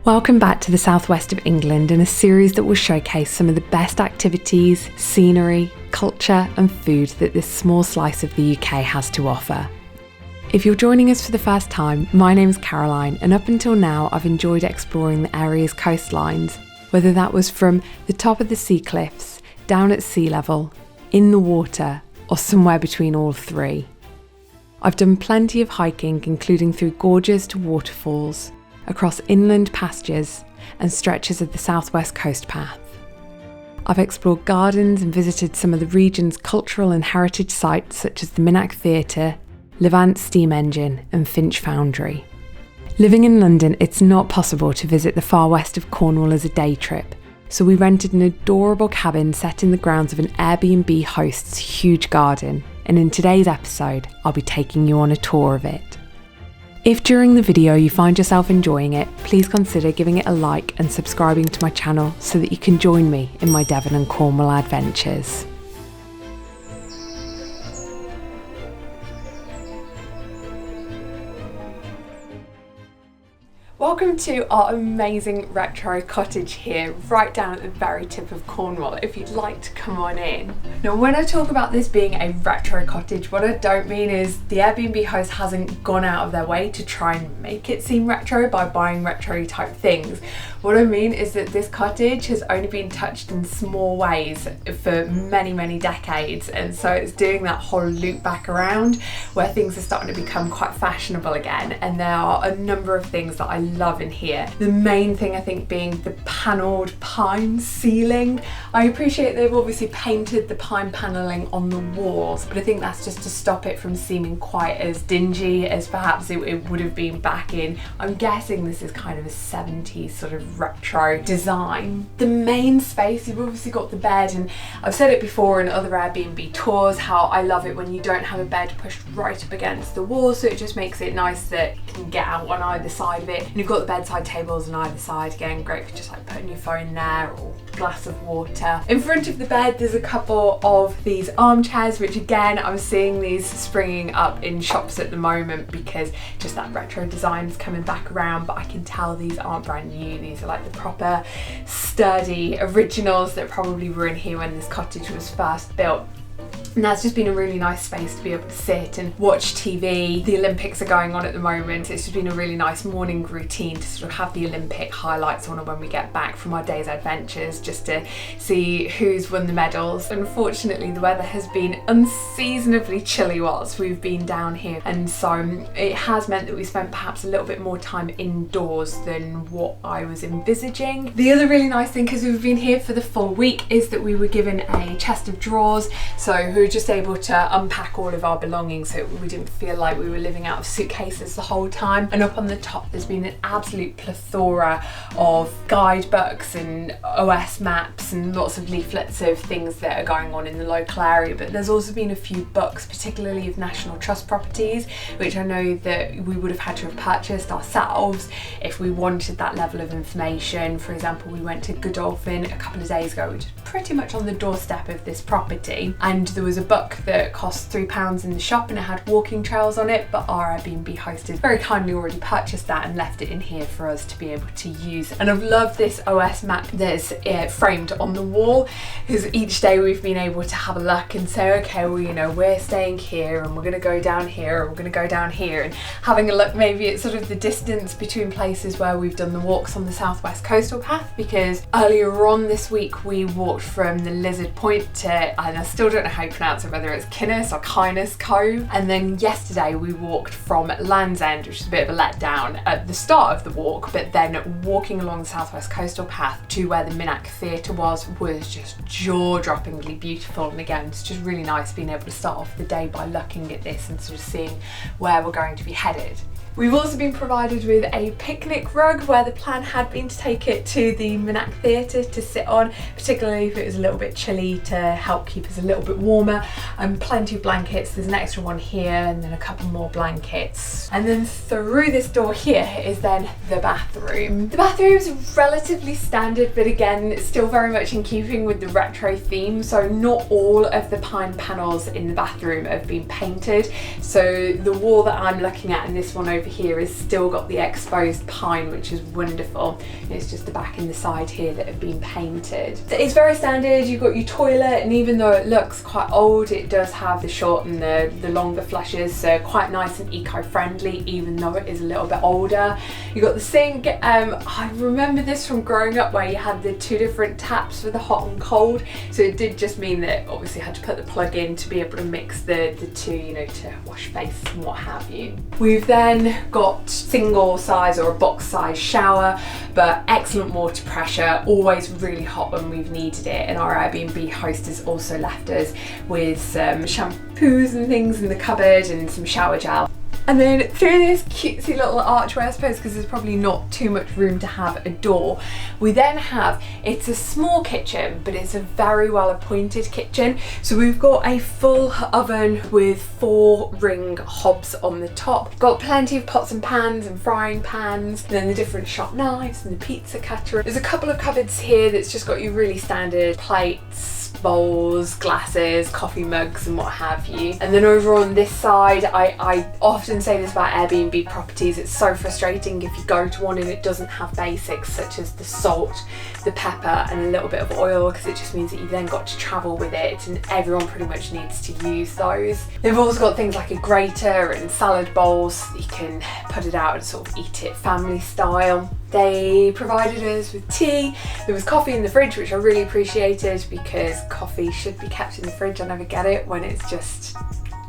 Welcome back to the southwest of England in a series that will showcase some of the best activities, scenery, culture and food that this small slice of the UK has to offer. If you're joining us for the first time, my name's Caroline, and up until now I've enjoyed exploring the area's coastlines, whether that was from the top of the sea cliffs, down at sea level, in the water, or somewhere between all three. I've done plenty of hiking, including through gorges to waterfalls, across inland pastures and stretches of the southwest coast path. I've explored gardens and visited some of the region's cultural and heritage sites such as the Minack Theatre, Levant Steam Engine and Finch Foundry. Living in London, it's not possible to visit the far west of Cornwall as a day trip, so we rented an adorable cabin set in the grounds of an AirBnB host's huge garden, and in today's episode I'll be taking you on a tour of it. If during the video you find yourself enjoying it, please consider giving it a like and subscribing to my channel so that you can join me in my Devon and Cornwall adventures. Welcome to our amazing retro cottage here, right down at the very tip of Cornwall, if you'd like to come on in. Now, when I talk about this being a retro cottage, what I don't mean is the Airbnb host hasn't gone out of their way to try and make it seem retro by buying retro type things. What I mean is that this cottage has only been touched in small ways for many decades, and so it's doing that whole loop back around where things are starting to become quite fashionable again, and there are a number of things that I love in here. The main thing I think being the panelled pine ceiling. I appreciate they've obviously painted the pine panelling on the walls, but I think that's just to stop it from seeming quite as dingy as perhaps it would have been back in, I'm guessing this is kind of a 70s sort of retro design. The main space, you've obviously got the bed, and I've said it before in other Airbnb tours how I love it when you don't have a bed pushed right up against the wall, so it just makes it nice that you can get out on either side of it. And you've got the bedside tables on either side, again great for just like putting your phone there or a glass of water. In front of the bed there's a couple of these armchairs, which again I'm seeing these springing up in shops at the moment because just that retro design is coming back around, but I can tell these aren't brand new. These are like the proper sturdy originals that probably were in here when this cottage was first built. And that's just been a really nice space to be able to sit and watch TV. The Olympics are going on at the moment. It's just been a really nice morning routine to sort of have the Olympic highlights on when we get back from our day's adventures, just to see who's won the medals. Unfortunately, the weather has been unseasonably chilly whilst we've been down here, and so it has meant that we spent perhaps a little bit more time indoors than what I was envisaging. The other really nice thing, because we've been here for the full week, is that we were given a chest of drawers, so we were just able to unpack all of our belongings so we didn't feel like we were living out of suitcases the whole time. And up on the top there's been an absolute plethora of guidebooks and OS maps and lots of leaflets of things that are going on in the local area, but there's also been a few books, particularly of National Trust properties, which I know that we would have had to have purchased ourselves if we wanted that level of information. For example, we went to Godolphin a couple of days ago, which is pretty much on the doorstep of this property, and there was a book that cost £3 in the shop and it had walking trails on it, but our Airbnb host had very kindly already purchased that and left it in here for us to be able to use. And I've loved this OS map that's framed on the wall, because each day we've been able to have a look and say, okay, well, you know, we're staying here and we're going to go down here and we're going to go down here, and having a look maybe at sort of the distance between places where we've done the walks on the southwest coastal path, because earlier on this week we walked from the Lizard Point to, and I still don't know how you pronounce it, whether it's Kinnes or Kynus Cove, and then yesterday we walked from Land's End, which is a bit of a letdown at the start of the walk, but then walking along the southwest coastal path to where the Minack Theatre was just jaw-droppingly beautiful. And again, it's just really nice being able to start off the day by looking at this and sort of seeing where we're going to be headed. We've also been provided with a picnic rug, where the plan had been to take it to the Minack Theatre to sit on, particularly if it was a little bit chilly, to help keep us a little bit warmer, and plenty of blankets. There's an extra one here and then a couple more blankets. And then through this door here is then the bathroom. The bathroom's relatively standard, but again, it's still very much in keeping with the retro theme, so not all of the pine panels in the bathroom have been painted. So the wall that I'm looking at in this one over over here has still got the exposed pine, which is wonderful. It's just the back and the side here that have been painted. So it's very standard. You've got your toilet, and even though it looks quite old, it does have the short and the longer flushes, so quite nice and eco-friendly even though it is a little bit older. You've got the sink. I remember this from growing up where you had the two different taps for the hot and cold, so it did just mean that obviously I had to put the plug in to be able to mix the two, you know, to wash face and what have you. We've then got single size or a box size shower, but excellent water pressure, always really hot when we've needed it, and our Airbnb host has also left us with some shampoos and things in the cupboard and some shower gel. And then through this cutesy little archway, I suppose, because there's probably not too much room to have a door, we then have, it's a small kitchen, but it's a very well appointed kitchen. So we've got a full oven with 4 ring hobs on the top. Got plenty of pots and pans and frying pans, and then the different shop knives and the pizza cutter. There's a couple of cupboards here that's just got your really standard plates, bowls, glasses, coffee mugs and what have you. And then over on this side, I often say this about Airbnb properties, it's so frustrating if you go to one and it doesn't have basics such as the salt, the pepper and a little bit of oil, because it just means that you've then got to travel with it, and everyone pretty much needs to use those. They've also got things like a grater and salad bowls so that you can put it out and sort of eat it family style. They provided us with tea. There was coffee in the fridge, which I really appreciated because coffee should be kept in the fridge. I never get it when it's just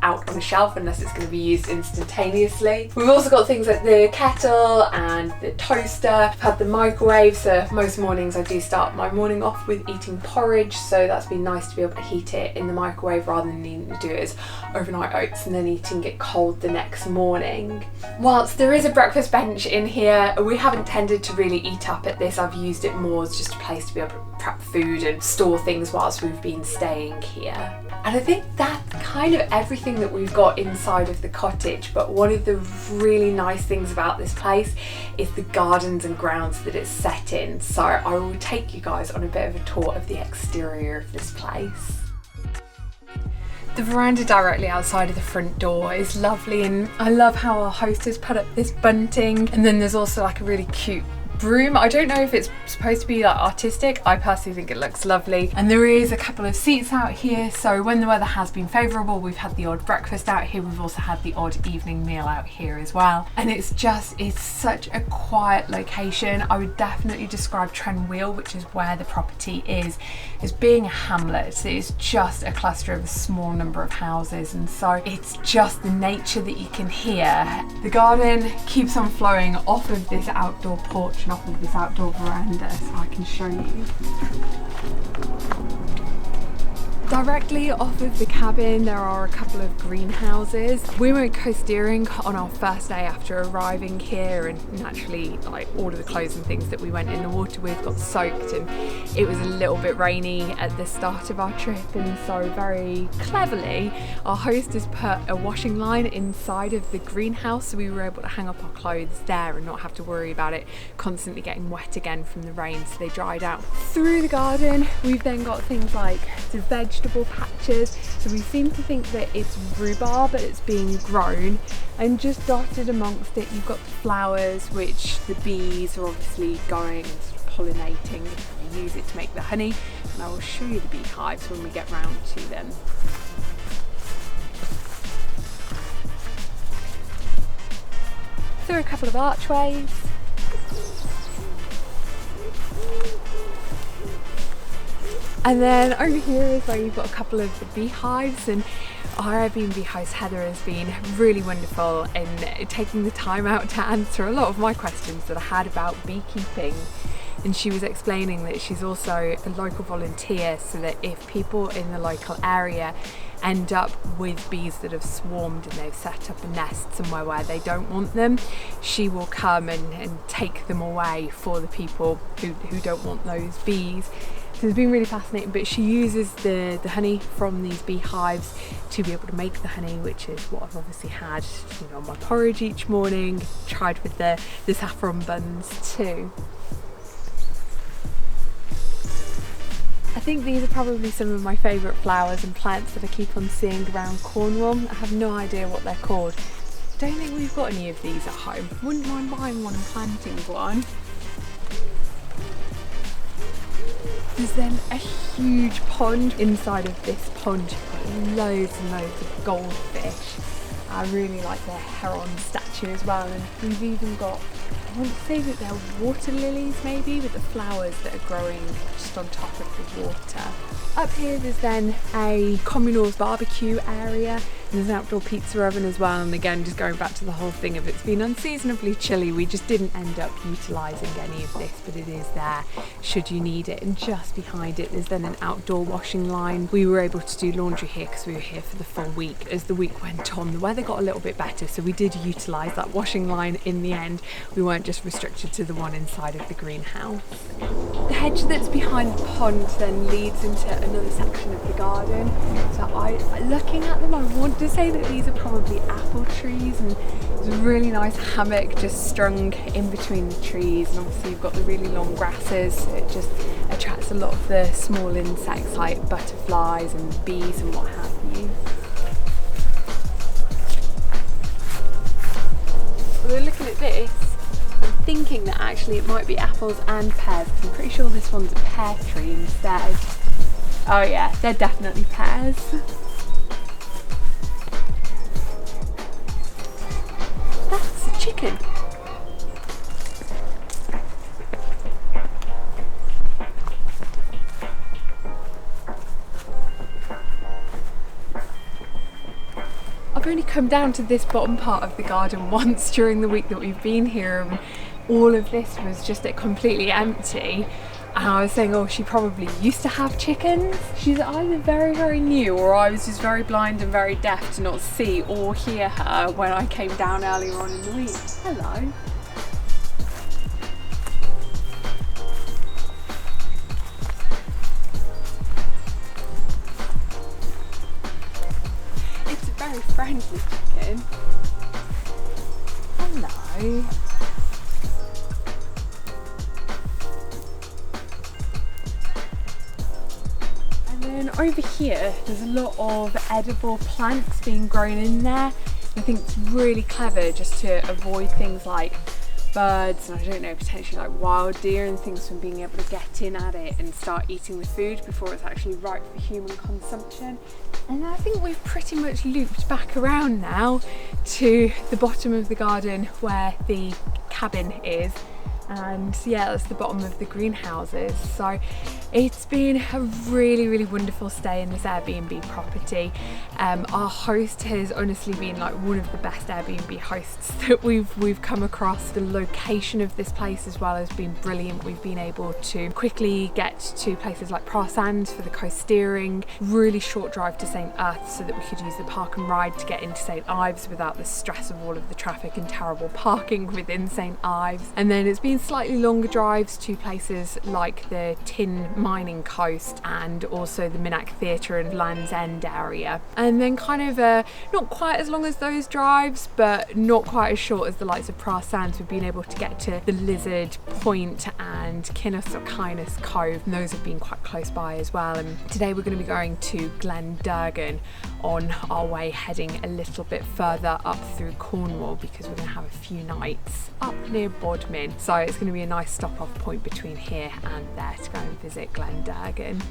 out on a shelf unless it's going to be used instantaneously. We've also got things like the kettle and the toaster. I've had the microwave, so most mornings I do start my morning off with eating porridge, so that's been nice to be able to heat it in the microwave rather than needing to do it as overnight oats and then eating it cold the next morning. Whilst there is a breakfast bench in here, we haven't tended to really eat up at this. I've used it more as just a place to be able to prep food and store things whilst we've been staying here. And I think that's kind of everything that we've got inside of the cottage, but one of the really nice things about this place is the gardens and grounds that it's set in. So I will take you guys on a bit of a tour of the exterior of this place. The veranda directly outside of the front door is lovely, and I love how our host has put up this bunting, and then there's also like a really cute broom. I don't know if it's supposed to be like artistic. I personally think it looks lovely. And there is a couple of seats out here, so when the weather has been favourable, we've had the odd breakfast out here. We've also had the odd evening meal out here as well. And it's such a quiet location. I would definitely describe Trenwheel, which is where the property is, as being a hamlet. It's just a cluster of a small number of houses, and so it's just the nature that you can hear. The garden keeps on flowing off of this outdoor porch and off of this outdoor veranda, so I can show you. Directly off of the cabin there are a couple of greenhouses. We went coasteering on our first day after arriving here, and naturally like all of the clothes and things that we went in the water with got soaked, and it was a little bit rainy at the start of our trip, and so very cleverly our host has put a washing line inside of the greenhouse, so we were able to hang up our clothes there and not have to worry about it constantly getting wet again from the rain, so they dried out. Through the garden we've then got things like the vegetable patches, so we seem to think that it's rhubarb but it's being grown, and just dotted amongst it you've got the flowers which the bees are obviously going and sort of pollinating. They use it to make the honey, and I will show you the beehives when we get round to them. Through a couple of archways. And then over here is where you've got a couple of the beehives, and our Airbnb host Heather has been really wonderful in taking the time out to answer a lot of my questions that I had about beekeeping. And she was explaining that she's also a local volunteer, so that if people in the local area end up with bees that have swarmed and they've set up a nest somewhere where they don't want them, she will come and take them away for the people who don't want those bees. So it's been really fascinating, but she uses the honey from these beehives to be able to make the honey, which is what I've obviously had, you know, on my porridge each morning. Tried with the saffron buns too. I think these are probably some of my favourite flowers and plants that I keep on seeing around Cornwall. I have no idea what they're called, Don't think we've got any of these at home. Wouldn't mind buying one and planting one. There's then a huge pond. Inside of this pond you've got loads and loads of goldfish. I really like their heron statue as well, and we've even got, I want to say that they're water lilies maybe, with the flowers that are growing just on top of the water. Up here there's then a communals barbecue area, and there's an outdoor pizza oven as well, and again just going back to the whole thing of it's been unseasonably chilly, we just didn't end up utilising any of this, but it is there should you need it. And just behind it there's then an outdoor washing line. We were able to do laundry here because we were here for the full week. As the week went on the weather got a little bit better, so we did utilise that washing line in the end. We weren't just restricted to the one inside of the greenhouse. The hedge that's behind the pond then leads into another section of the garden. So looking at them, I want to say that these are probably apple trees, and there's a really nice hammock just strung in between the trees, and obviously you've got the really long grasses, so it just attracts a lot of the small insects like butterflies and bees and what have you. Although looking at this, I'm thinking that actually it might be apples and pears, because I'm pretty sure this one's a pear tree instead. Oh yeah, they're definitely pears. That's a chicken. I've only come down to this bottom part of the garden once during the week that we've been here, and all of this was just completely empty. And I was saying, oh, she probably used to have chickens. She's either very, very new, or I was just very blind and very deaf to not see or hear her when I came down earlier on in the week. Hello. It's a very friendly chicken. Hello. Over here there's a lot of edible plants being grown in there. I think it's really clever just to avoid things like birds and I don't know, potentially like wild deer and things from being able to get in at it and start eating the food before it's actually ripe for human consumption. And I think we've pretty much looped back around now to the bottom of the garden where the cabin is. And yeah, that's the bottom of the greenhouses. So it's been a really, really wonderful stay in this Airbnb property. Our host has honestly been like one of the best Airbnb hosts that we've come across. The location of this place as well has been brilliant. We've been able to quickly get to places like Pras Sands for the coast steering, really short drive to St. Erth so that we could use the park and ride to get into St. Ives without the stress of all of the traffic and terrible parking within St. Ives. And then it's been slightly longer drives to places like the tin mining coast and also the Minack Theatre and Land's End area. And then kind of not quite as long as those drives, but not quite as short as the likes of Pras Sands. We've been able to get to the Lizard Point and Kinnes or Kynus Cove, and those have been quite close by as well. And today we're going to be going to Glendurgan on our way heading a little bit further up through Cornwall, because we're going to have a few nights up near Bodmin. So it's going to be a nice stop off point between here and there to go and visit Glendurgan.